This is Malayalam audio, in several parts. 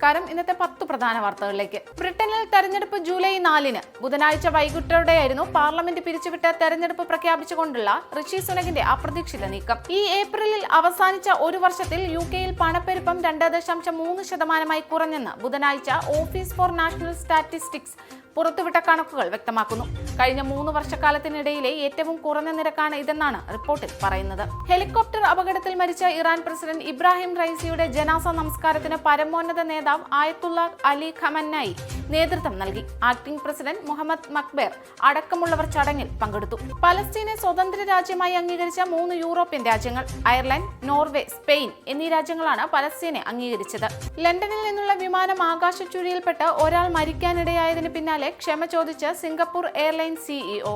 നമസ്കാരം. ഇന്നത്തെ 10 പ്രധാന വാർത്തകളിലേക്ക്. ബ്രിട്ടനിൽ തെരഞ്ഞെടുപ്പ് ജൂലൈ 4-ന് ബുധനാഴ്ച വൈകിട്ടോടെയായിരുന്നു പാർലമെന്റ് പിരിച്ചുവിട്ട് തെരഞ്ഞെടുപ്പ് പ്രഖ്യാപിച്ചുകൊണ്ടുള്ള ഋഷി സുനകിന്റെ അപ്രതീക്ഷിത നീക്കം. ഈ ഏപ്രിലിൽ അവസാനിച്ച ഒരു വർഷത്തിൽ യുകെയിൽ പണപ്പെരുപ്പം 2.3% കുറഞ്ഞെന്ന് ബുധനാഴ്ച ഓഫീസ് ഫോർ നാഷണൽ സ്റ്റാറ്റിസ്റ്റിക്സ് പുറത്തുവിട്ട കണക്കുകൾ വ്യക്തമാക്കുന്നു. കഴിഞ്ഞ 3 വർഷക്കാലത്തിനിടയിലെ ഏറ്റവും കുറഞ്ഞ നിരക്കാണ് ഇതെന്നാണ് റിപ്പോർട്ടിൽ പറയുന്നത്. ഹെലികോപ്റ്റർ അപകടത്തിൽ മരിച്ച ഇറാൻ പ്രസിഡന്റ് ഇബ്രാഹിം റൈസിയുടെ ജനാസ നമസ്കാരത്തിന് പരമോന്നത നേതാവ് ആയത്തുള്ള അലി ഖമനായി നേതൃത്വം നൽകി. ആക്ടിംഗ് പ്രസിഡന്റ് മുഹമ്മദ് മക്ബർ അടക്കമുള്ളവർ ചടങ്ങിൽ പങ്കെടുത്തു. പലസ്തീനെ സ്വതന്ത്ര രാജ്യമായി അംഗീകരിച്ച 3 യൂറോപ്യൻ രാജ്യങ്ങൾ അയർലൻഡ്, നോർവേ, സ്പെയിൻ എന്നീ രാജ്യങ്ങളാണ് പലസ്തീനെ അംഗീകരിച്ചത്. ലണ്ടനിൽ നിന്നുള്ള വിമാനം ആകാശച്ചുഴിയിൽപ്പെട്ട് ഒരാൾ മരിക്കാനിടയായതിന് പിന്നാലെ ക്ഷമ ചോദിച്ച് സിംഗപ്പൂർ എയർലൈൻസ് സിഇഒ.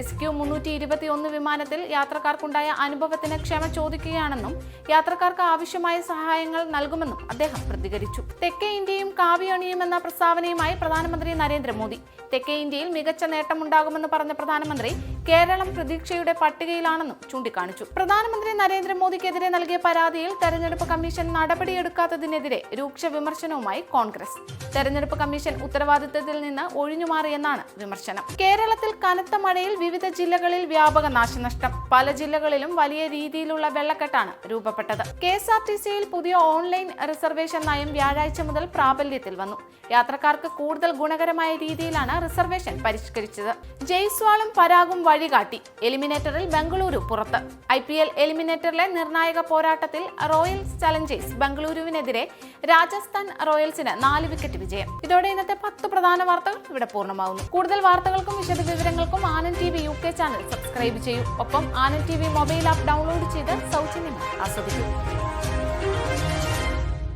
SQ-321 വിമാനത്തിൽ യാത്രക്കാർക്കുണ്ടായ അനുഭവത്തിന് ക്ഷമ ചോദിക്കുകയാണെന്നും യാത്രക്കാർക്ക് ആവശ്യമായ സഹായങ്ങൾ നൽകുമെന്നും അദ്ദേഹം പ്രതികരിച്ചു. തെക്കേ ഇന്ത്യയും കാവിയണിയുമെന്ന പ്രസ്താവനയുമായി പ്രധാനമന്ത്രി നരേന്ദ്രമോദി. തെക്കേ ഇന്ത്യയിൽ മികച്ച നേട്ടമുണ്ടാകുമെന്ന് പറഞ്ഞ പ്രധാനമന്ത്രി കേരളം പ്രതീക്ഷയുടെ പട്ടികയിലാണെന്നും ചൂണ്ടിക്കാണിച്ചു. പ്രധാനമന്ത്രി നരേന്ദ്രമോദിക്കെതിരെ നൽകിയ പരാതിയിൽ തെരഞ്ഞെടുപ്പ് കമ്മീഷൻ നടപടിയെടുക്കാത്തതിനെതിരെ രൂക്ഷ വിമർശനവുമായി കോൺഗ്രസ്. തെരഞ്ഞെടുപ്പ് കമ്മീഷൻ ഉത്തരവാദിത്തത്തിൽ നിന്ന് ഒഴിഞ്ഞുമാറിയെന്നാണ് വിമർശനം. കേരളത്തിൽ കനത്ത മഴയിൽ വിവിധ ജില്ലകളിൽ വ്യാപക നാശനഷ്ടം. പല ജില്ലകളിലും വലിയ രീതിയിലുള്ള വെള്ളക്കെട്ടാണ് രൂപപ്പെട്ടത്. KSRTCയിൽ പുതിയ ഓൺലൈൻ റിസർവേഷൻ നയം വ്യാഴാഴ്ച മുതൽ പ്രാബല്യത്തിൽ വന്നു. യാത്രക്കാർക്ക് കൂടുതൽ ഗുണകരമായ രീതിയിലാണ് റിസർവേഷൻ പരിഷ്കരിച്ചത്. ജയ്സ്വാളും പരാഗും വഴികാട്ടി. എലിമിനേറ്ററിൽ ബംഗളൂരു പുറത്ത്. IPL എലിമിനേറ്ററിലെ നിർണായക പോരാട്ടത്തിൽ റോയൽ ചലഞ്ചേഴ്സ് ബംഗളൂരുവിനെതിരെ രാജസ്ഥാൻ റോയൽസിന് 4 വിക്കറ്റ് വിജയം. ഇതോടെ ഇന്നത്തെ 10 പ്രധാന വാർത്തകൾ ഇവിടെ പൂർണ്ണമാവുന്നു. കൂടുതൽ വാർത്തകൾക്കും വിശദവിവരങ്ങൾക്കും Anand TV UK channel subscribe ചെയ്യൂ. ഒപ്പം Anand TV mobile app download ചെയ്ത് സൗജന്യമായി ആസ്വദിക്കൂ.